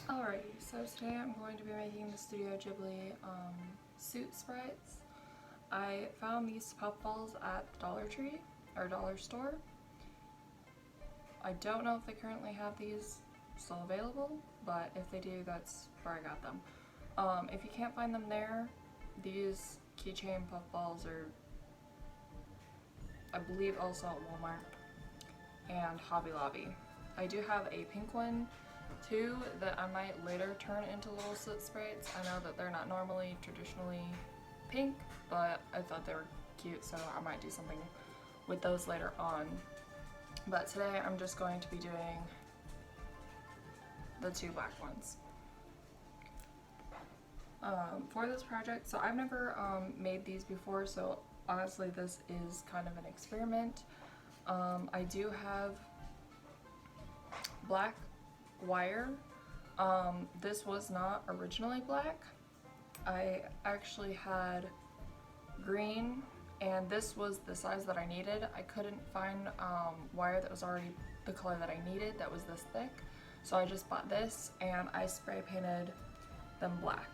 Alrighty, so today I'm going to be making the Studio Ghibli suit sprites. I found these pop balls at the Dollar Tree, or Dollar Store. I don't know if they currently have these still available, but if they do, that's where I got them. If you can't find them there, these keychain puff balls are, I believe, also at Walmart and Hobby Lobby. I do have a pink one too that I might later turn into little soot sprites. I know that they're not normally traditionally pink, but I thought they were cute, so I might do something with those later on. But today I'm just going to be doing the two black ones. For this project, so I've never made these before, so honestly this is kind of an experiment. I do have black wire. This was not originally black. I actually had green, and this was the size that I needed. I couldn't find wire that was already the color that I needed that was this thick, so I just bought this and I spray painted them black.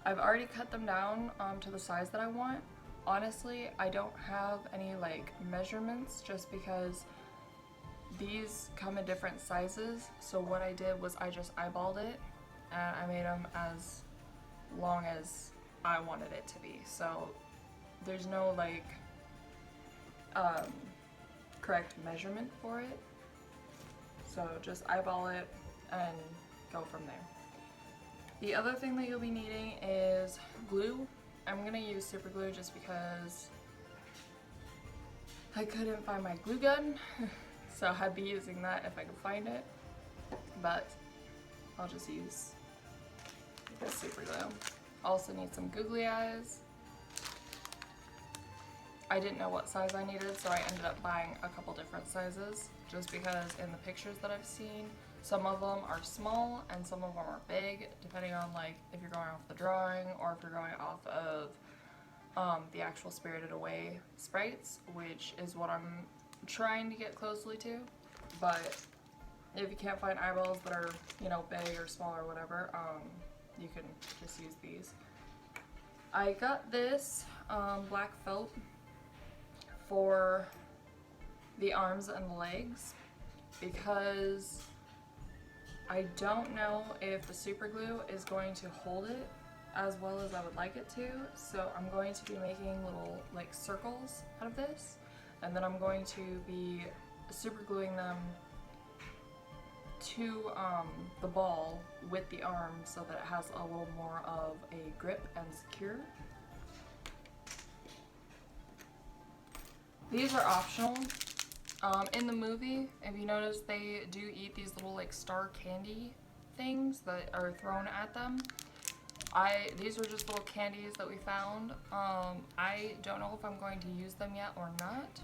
I've already cut them down to the size that I want. Honestly, I don't have any like measurements just because these come in different sizes, so what I did was I just eyeballed it and I made them as long as I wanted it to be. So there's no like correct measurement for it. So just eyeball it and go from there. The other thing that you'll be needing is glue. I'm gonna use super glue just because I couldn't find my glue gun. So I'd be using that if I could find it, but I'll just use the super glue. Also need some googly eyes. I didn't know what size I needed, so I ended up buying a couple different sizes just because in the pictures that I've seen, some of them are small and some of them are big, depending on like if you're going off the drawing or if you're going off of the actual Spirited Away sprites, which is what I'm trying to get closely to. But if you can't find eyeballs that are, you know, big or small or whatever, you can just use these. I got this black felt for the arms and the legs because I don't know if the super glue is going to hold it as well as I would like it to, so I'm going to be making little like circles out of this, and then I'm going to be super gluing them to the ball with the arm so that it has a little more of a grip and secure. These are optional. In the movie, if you notice, they do eat these little like star candy things that are thrown at them. These were just little candies that we found. I don't know if I'm going to use them yet or not,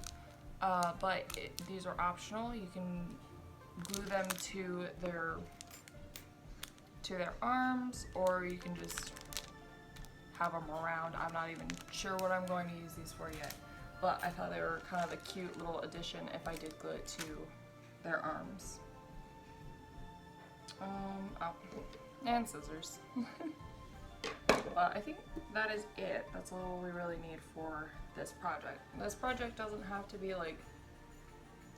but these are optional. You can glue them to their arms, or you can just have them around. I'm not even sure what I'm going to use these for yet, but I thought they were kind of a cute little addition if I did glue it to their arms. And scissors. But I think that is it. That's all we really need for this project. This project doesn't have to be like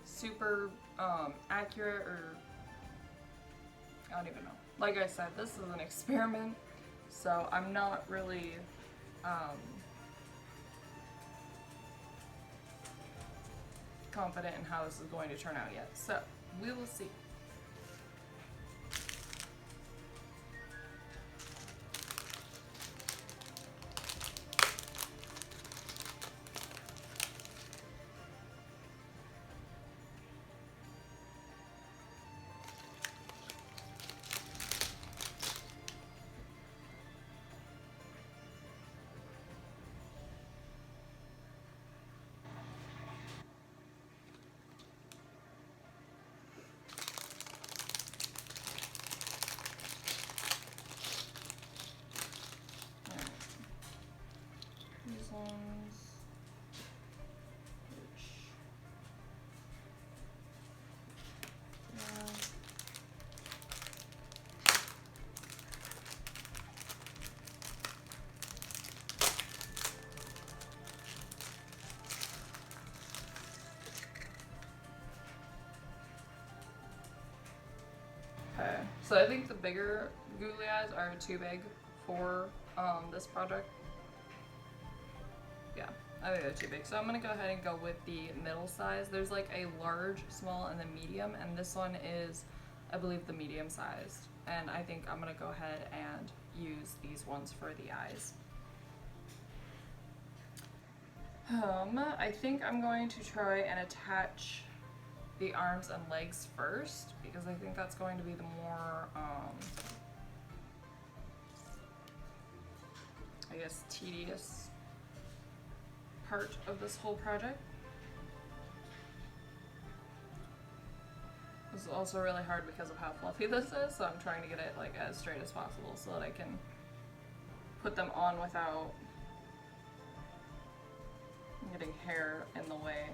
super accurate, or I don't even know. Like I said, this is an experiment, so I'm not really confident in how this is going to turn out yet. So we will see. Okay, so I think the bigger googly eyes are too big for this project. Yeah, I think they're too big. So I'm gonna go ahead and go with the middle size. There's like a large, small, and then medium, and this one is, I believe, the medium sized. And I think I'm gonna go ahead and use these ones for the eyes. I think I'm going to try and attach the arms and legs first, because I think that's going to be the more, I guess, tedious part of this whole project. This is also really hard because of how fluffy this is, so I'm trying to get it like as straight as possible so that I can put them on without getting hair in the way,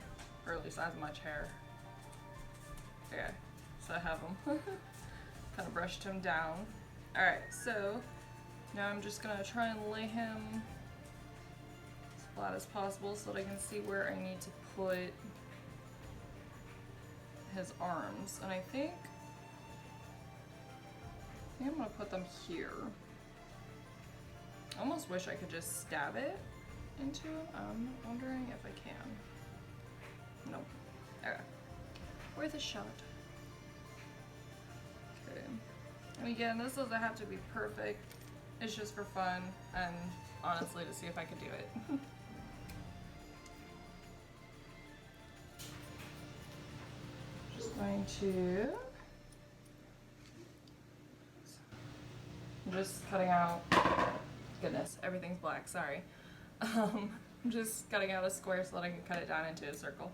or at least as much hair. Okay, so I have him. Kind of brushed him down. Alright, so now I'm just gonna try and lay him as flat as possible so that I can see where I need to put his arms. And I think I'm gonna put them here. I almost wish I could just stab it into him. I'm wondering if I can. Nope. Okay. Worth a shot. Okay. And again, this doesn't have to be perfect. It's just for fun and honestly to see if I could do it. Just going to... I'm just cutting out... Goodness, everything's black, sorry. I'm just cutting out a square so that I can cut it down into a circle.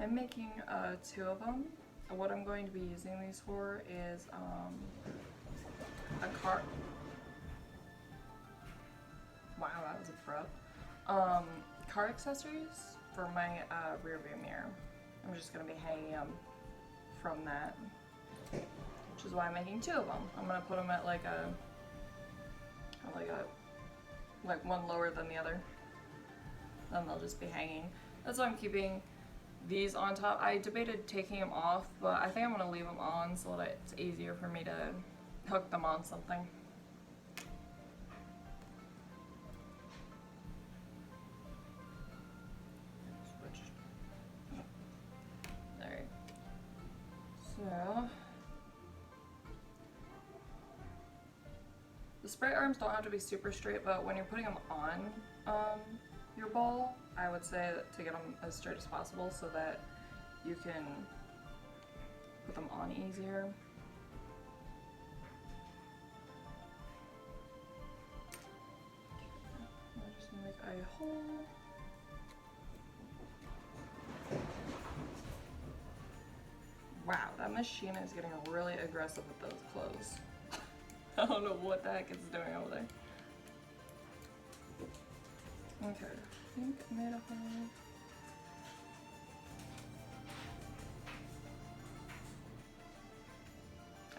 I'm making 2 of them. What I'm going to be using these for is a car. Wow, that was abrupt. Car accessories for my rear view mirror. I'm just going to be hanging them from that, which is why I'm making 2 of them. I'm going to put them at like one lower than the other. Then they'll just be hanging. That's why I'm keeping these on top. I debated taking them off, but I think I'm going to leave them on so that it's easier for me to hook them on something. Alright. So the sprite arms don't have to be super straight, but when you're putting them on your ball, I would say to get them as straight as possible so that you can put them on easier. I'm just gonna make a hole. Wow, that machine is getting really aggressive with those clothes. I don't know what the heck it's doing over there. Okay, I think I made a hole.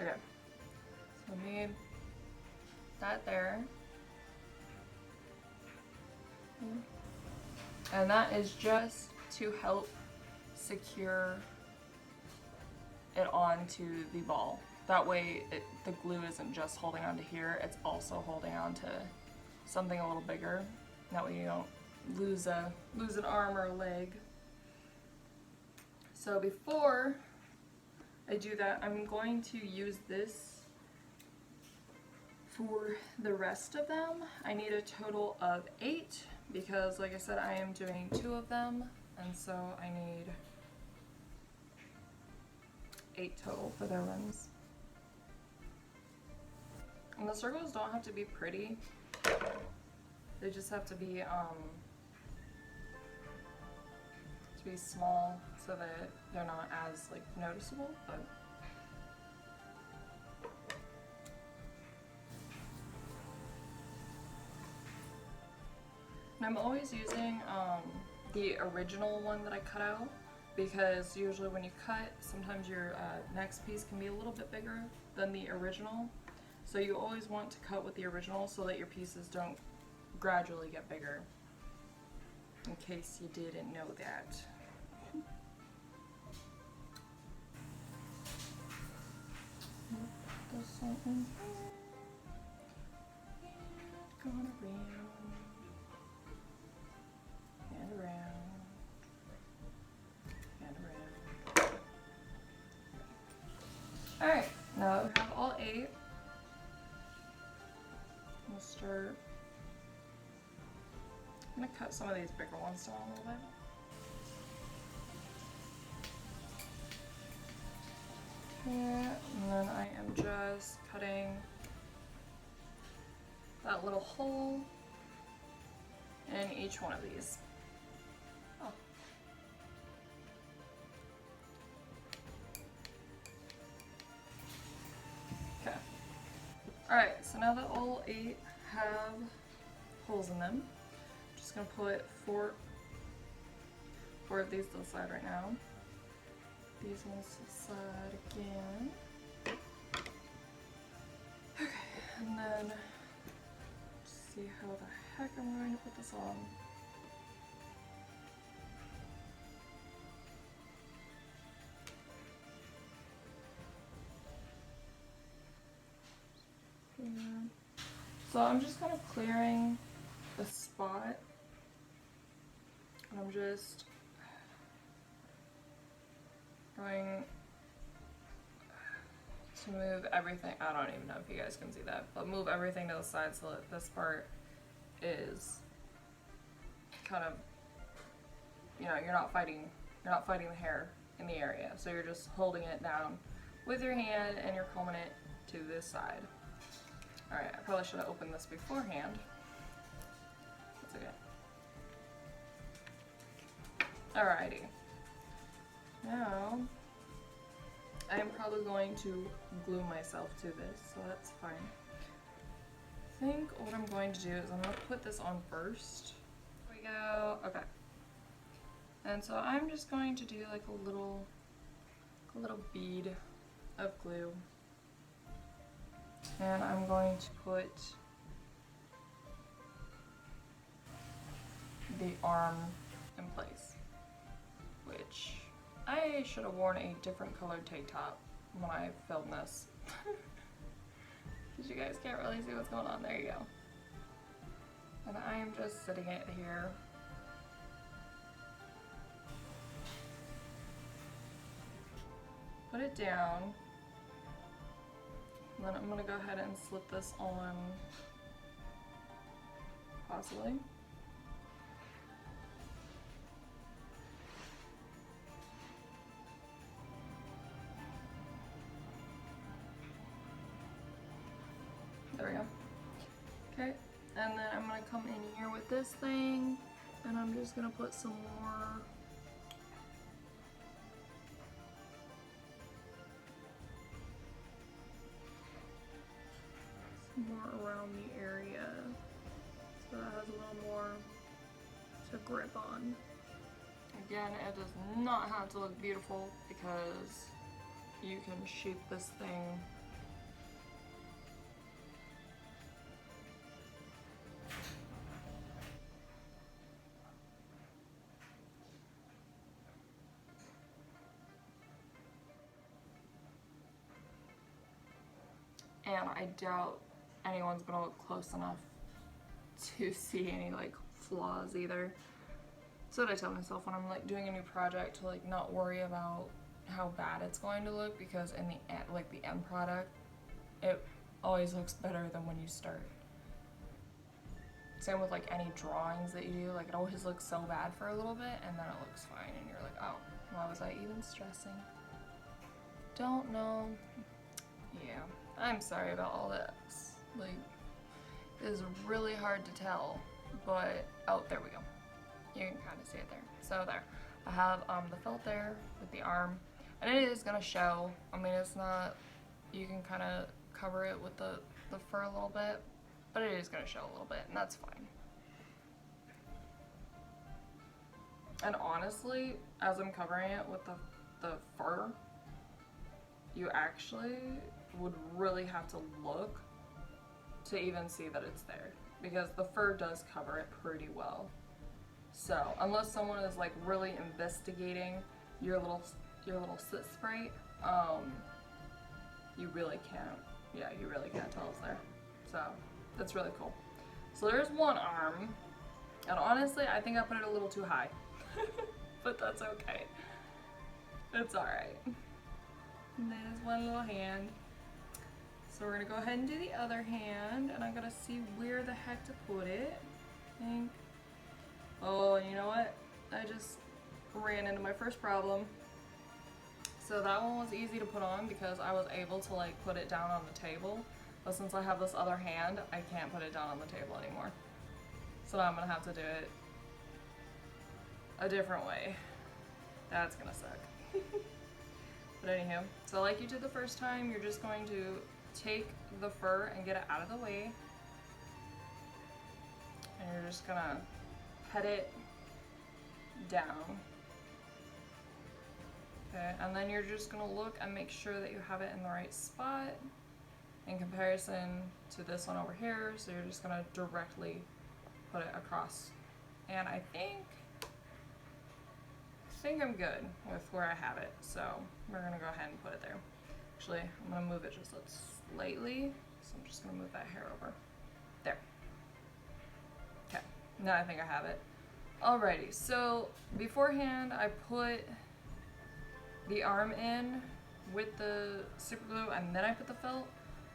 Okay, so I made that there. And that is just to help secure it onto the ball. That way the glue isn't just holding onto here, it's also holding onto something a little bigger. That way you don't lose an arm or a leg. So before I do that, I'm going to use this for the rest of them. I need a total of 8 because, like I said, I am doing 2 of them, and so I need 8 total for their limbs. And the circles don't have to be pretty. They just have to be small so that they're not as like noticeable, but and I'm always using the original one that I cut out, because usually when you cut, sometimes your next piece can be a little bit bigger than the original. So you always want to cut with the original so that your pieces don't gradually get bigger, in case you didn't know that. There's something here. Going around and around and around. Alright, now that we have all 8, we'll start. I'm gonna cut some of these bigger ones down a little bit. Yeah, and then I am just cutting that little hole in each one of these. Oh. Okay. Alright, so now that all 8 have holes in them, I'm just gonna put four of these to the side right now. These ones to the side again. Okay, and then see how the heck I'm going to put this on. Here. So I'm just kind of clearing the spot. And I'm just going to move everything. I don't even know if you guys can see that, but move everything to the side so that this part is kind of, you know, you're not fighting the hair in the area. So you're just holding it down with your hand and you're combing it to this side. Alright, I probably should have opened this beforehand. That's okay. Alrighty. Now, I am probably going to glue myself to this, so that's fine. I think what I'm going to do is I'm going to put this on first. There we go. Okay. And so I'm just going to do like a little bead of glue. And I'm going to put the arm in place, which I should have worn a different colored tank top when I filmed this. Because you guys can't really see what's going on. There you go. And I am just sitting it here. Put it down. And then I'm going to go ahead and slip this on, possibly. There we go. Okay, and then I'm going to come in here with this thing, and I'm just going to put some more around the area so that it has a little more to grip on. Again, it does not have to look beautiful because you can shape this thing and I doubt anyone's gonna look close enough to see any like flaws either. So what I tell myself when I'm like doing a new project to like not worry about how bad it's going to look, because in the end, like the end product, it always looks better than when you start. Same with like any drawings that you do, like it always looks so bad for a little bit and then it looks fine and you're like, oh, why was I even stressing? Don't know. Yeah, I'm sorry about all this. Like, it is really hard to tell, but oh, there we go. You can kind of see it there. So there, I have the felt there with the arm, and it is gonna show. I mean, it's not. You can kind of cover it with the fur a little bit, but it is gonna show a little bit, and that's fine. And honestly, as I'm covering it with the fur, you actually would really have to look to even see that it's there, because the fur does cover it pretty well. So unless someone is like really investigating your little sit sprite, you really can't. Yeah, you really can't tell it's there. So that's really cool. So there's one arm, and honestly, I think I put it a little too high, but that's okay. It's all right. And there's one little hand. So we're gonna go ahead and do the other hand, and I'm gonna see where the heck to put it. I think. Oh, you know what? I just ran into my first problem. So that one was easy to put on because I was able to like put it down on the table. But since I have this other hand, I can't put it down on the table anymore. So now I'm gonna have to do it a different way. That's gonna suck. But anywho, so like you did the first time, you're just going to take the fur and get it out of the way. And you're just gonna pet it down. Okay, and then you're just gonna look and make sure that you have it in the right spot in comparison to this one over here. So you're just gonna directly put it across. And I think I'm good with where I have it. So we're gonna go ahead and put it there. Actually, I'm gonna move it just slightly. So I'm just gonna move that hair over. There. Okay, now I think I have it. Alrighty, so beforehand I put the arm in with the super glue and then I put the felt.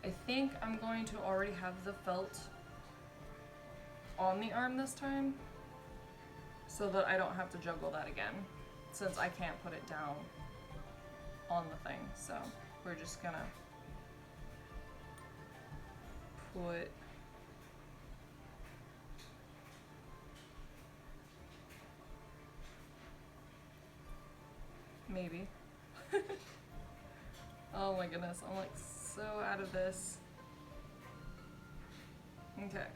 I think I'm going to already have the felt on the arm this time so that I don't have to juggle that again, since I can't put it down on the thing. So we're just gonna put maybe. Oh my goodness, I'm like so out of this. Okay,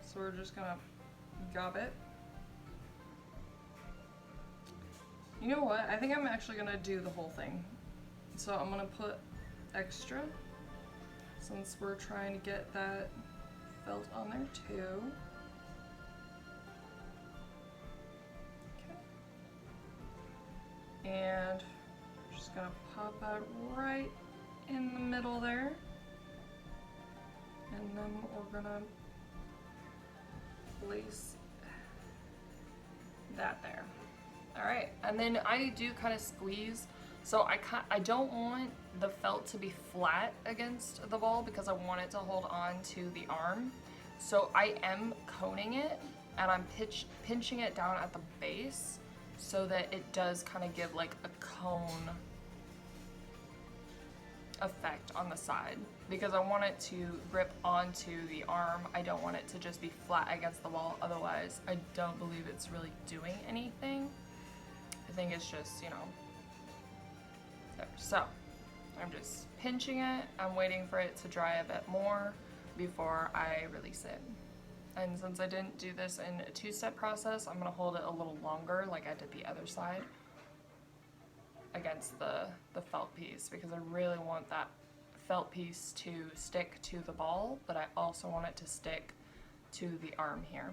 so we're just gonna gob it. You know what? I think I'm actually gonna do the whole thing. So I'm gonna put extra, since we're trying to get that felt on there too. Okay. And we're just gonna pop that right in the middle there. And then we're gonna place that there. All right, and then I do kind of squeeze. So I don't want the felt to be flat against the ball because I want it to hold on to the arm. So I am coning it and I'm pinching it down at the base so that it does kind of give like a cone effect on the side, because I want it to grip onto the arm. I don't want it to just be flat against the wall, otherwise I don't believe it's really doing anything. I think it's just, you know, there. So I'm just pinching it. I'm waiting for it to dry a bit more before I release it. And since I didn't do this in a two-step process, I'm gonna hold it a little longer like I did the other side against the felt piece, because I really want that felt piece to stick to the ball, but I also want it to stick to the arm here.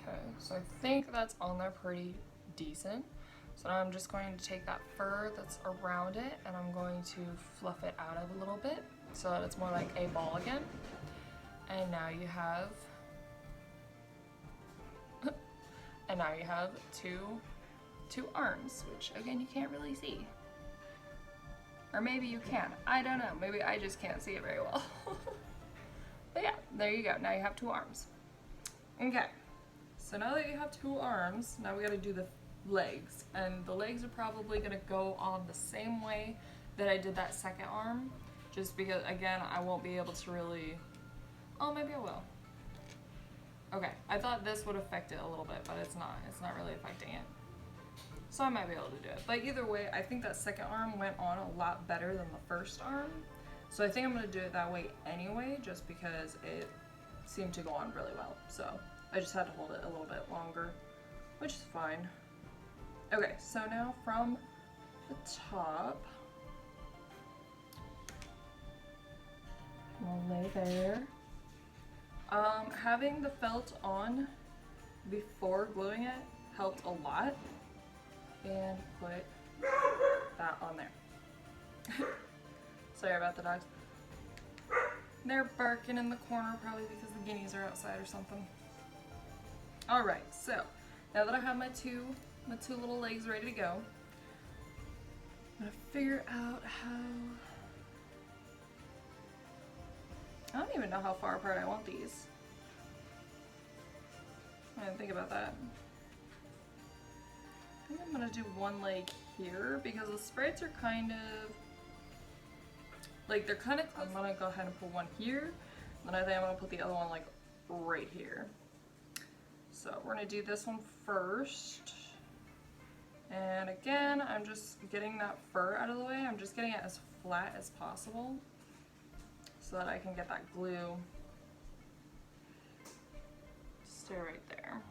Okay, so I think that's on there pretty decent. So now I'm just going to take that fur that's around it and I'm going to fluff it out a little bit so that it's more like a ball again. And now you have two arms, which again you can't really see. Or maybe you can. I don't know. Maybe I just can't see it very well. But yeah, there you go. Now you have two arms. Okay. So now that you have two arms, now we gotta do the legs. And the legs are probably gonna go on the same way that I did that second arm. Just because, again, I won't be able to really... Oh, maybe I will. Okay, I thought this would affect it a little bit, but it's not. It's not really affecting it. So I might be able to do it. But either way, I think that second arm went on a lot better than the first arm. So I think I'm gonna do it that way anyway, just because it seemed to go on really well. So I just had to hold it a little bit longer, which is fine. Okay, so now from the top. I'll lay there. Having the felt on before gluing it helped a lot. And put that on there. Sorry about the dogs. They're barking in the corner probably because the guineas are outside or something. Alright, so now that I have my two little legs ready to go, I'm gonna figure out how. I don't even know how far apart I want these. I didn't think about that. I think I'm gonna do one leg here because the sprites are kind of like they're kind of. I'm gonna go ahead and put one here, and then I think I'm gonna put the other one like right here. So we're gonna do this one first. And again, I'm just getting that fur out of the way. I'm just getting it as flat as possible so that I can get that glue to stay right there.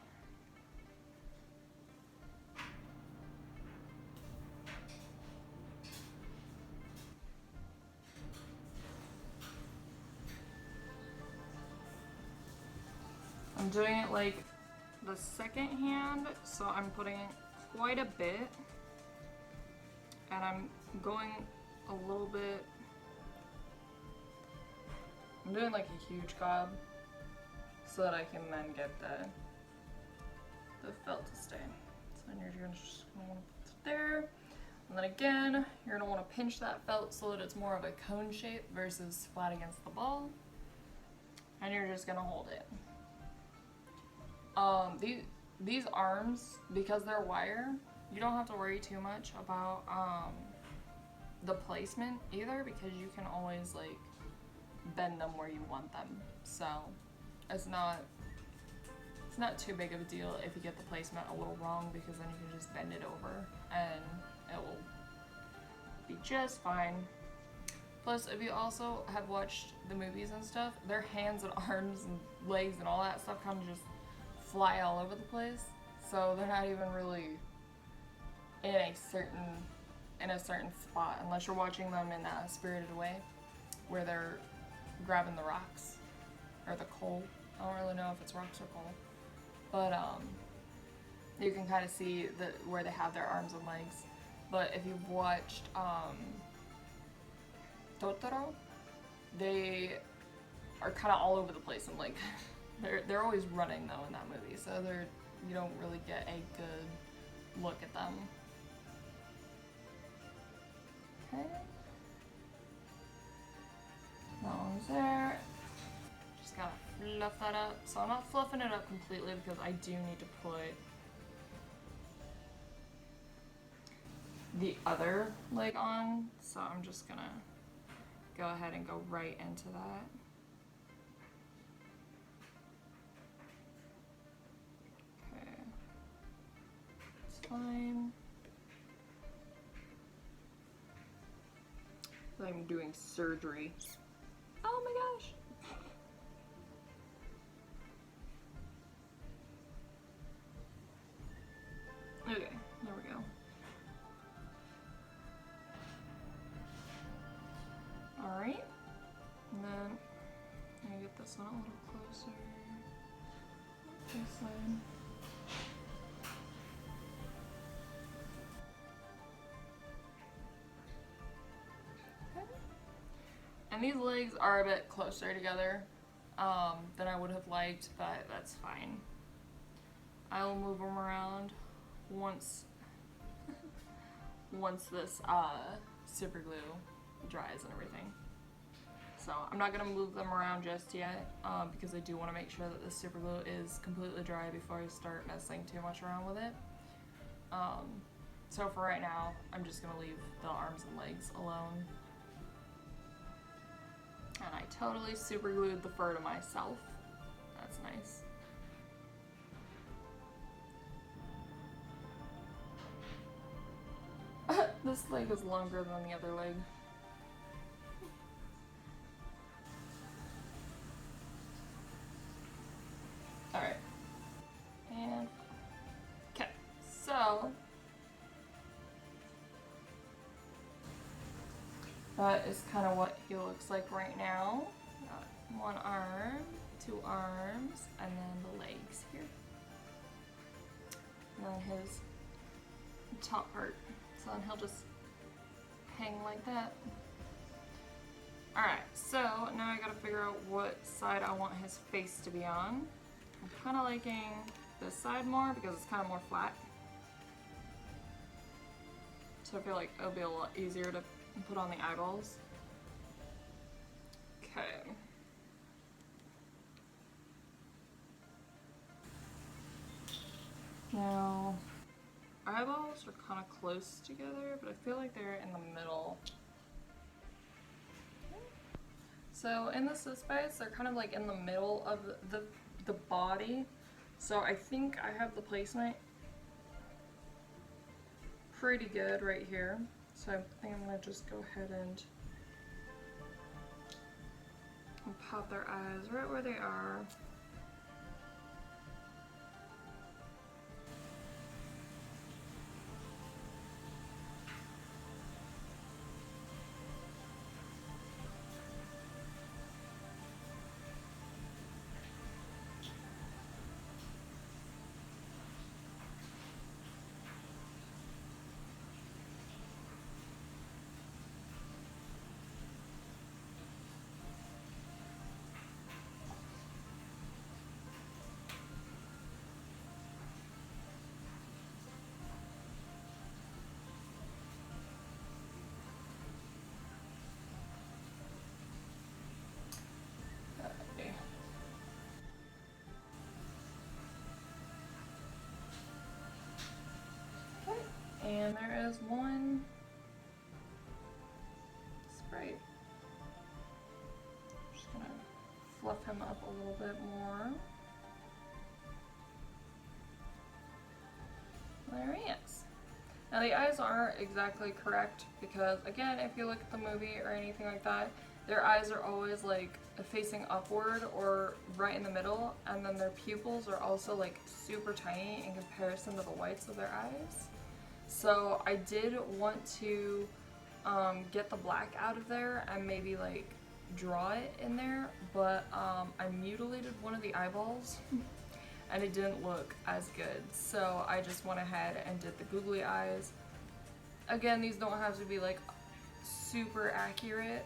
I'm doing it like the second hand, so I'm putting quite a bit, and I'm going a little bit. I'm doing like a huge gob so that I can then get the felt to stay. So then you're just gonna want to put it there, and then again you're gonna want to pinch that felt so that it's more of a cone shape versus flat against the ball, and you're just gonna hold it. These arms, because they're wire, you don't have to worry too much about the placement either, because you can always like bend them where you want them. So it's not too big of a deal if you get the placement a little wrong, because then you can just bend it over and it will be just fine. Plus, if you also have watched the movies and stuff, their hands and arms and legs and all that stuff kind of just fly all over the place, so they're not even really in a certain spot unless you're watching them in a Spirited Away where they're grabbing the rocks or the coal. I don't really know if it's rocks or coal, but you can kind of see where they have their arms and legs. But if you've watched Totoro, they are kind of all over the place, and like they're always running though in that movie, so you don't really get a good look at them. Okay. That one's there. Just gotta fluff that up. So I'm not fluffing it up completely because I do need to put the other leg on. So I'm just gonna go ahead and go right into that. Okay. It's fine. I'm doing surgery. Oh my gosh. Okay, there we go. Alright. And then I'm gonna get this one a little closer. This side. And these legs are a bit closer together than I would have liked, but that's fine. I will move them around once this super glue dries and everything. So I'm not gonna move them around just yet because I do want to make sure that the super glue is completely dry before I start messing too much around with it. So for right now, I'm just gonna leave the arms and legs alone. And I totally super glued the fur to myself. That's nice. This leg is longer than the other leg. Alright. And okay. So that is kind of what he looks like right now. Got one arm, two arms, and then the legs here. And then his top part. So then he'll just hang like that. Alright, so now I gotta figure out what side I want his face to be on. I'm kind of liking this side more because it's kind of more flat. So I feel like it'll be a lot easier to put on the eyeballs. Okay. Now, eyeballs are kind of close together, but I feel like they're in the middle. So in the suspects, they're kind of like in the middle of the body. So I think I have the placement pretty good right here. So I think I'm gonna just go ahead and pop their eyes right where they are. And there is one sprite. Just gonna fluff him up a little bit more. There he is. Now the eyes aren't exactly correct because, again, if you look at the movie or anything like that, their eyes are always like facing upward or right in the middle, and then their pupils are also like super tiny in comparison to the whites of their eyes. So I did want to get the black out of there and maybe like draw it in there, but I mutilated one of the eyeballs and it didn't look as good. So I just went ahead and did the googly eyes. Again, these don't have to be like super accurate.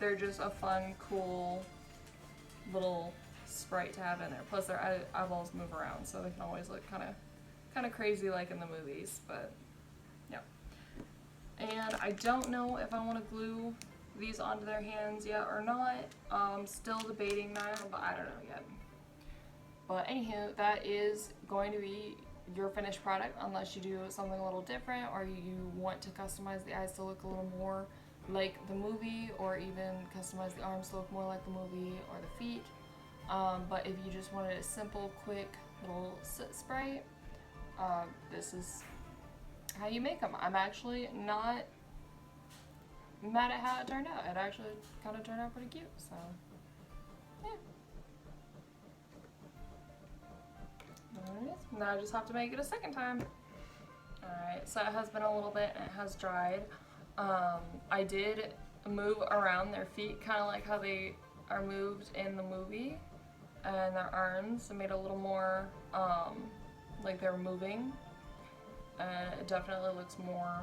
They're just a fun, cool little sprite to have in there. Plus their eyeballs move around, so they can always look kind of crazy like in the movies, but yeah. And I don't know if I want to glue these onto their hands yet or not. Still debating that, but I don't know yet. But anywho, that is going to be your finished product unless you do something a little different or you want to customize the eyes to look a little more like the movie, or even customize the arms to look more like the movie, or the feet. But if you just wanted a simple, quick little sprite, this is how you make them. I'm actually not mad at how it turned out. It actually kind of turned out pretty cute, so yeah. There it is. Now I just have to make it a second time. Alright, so it has been a little bit and it has dried. I did move around their feet kind of like how they are moved in the movie, and their arms. I made it a little more like they're moving, and it definitely looks more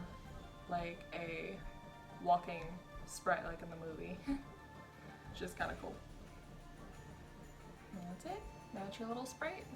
like a walking sprite like in the movie, which is kind of cool. And that's it. That's your little sprite.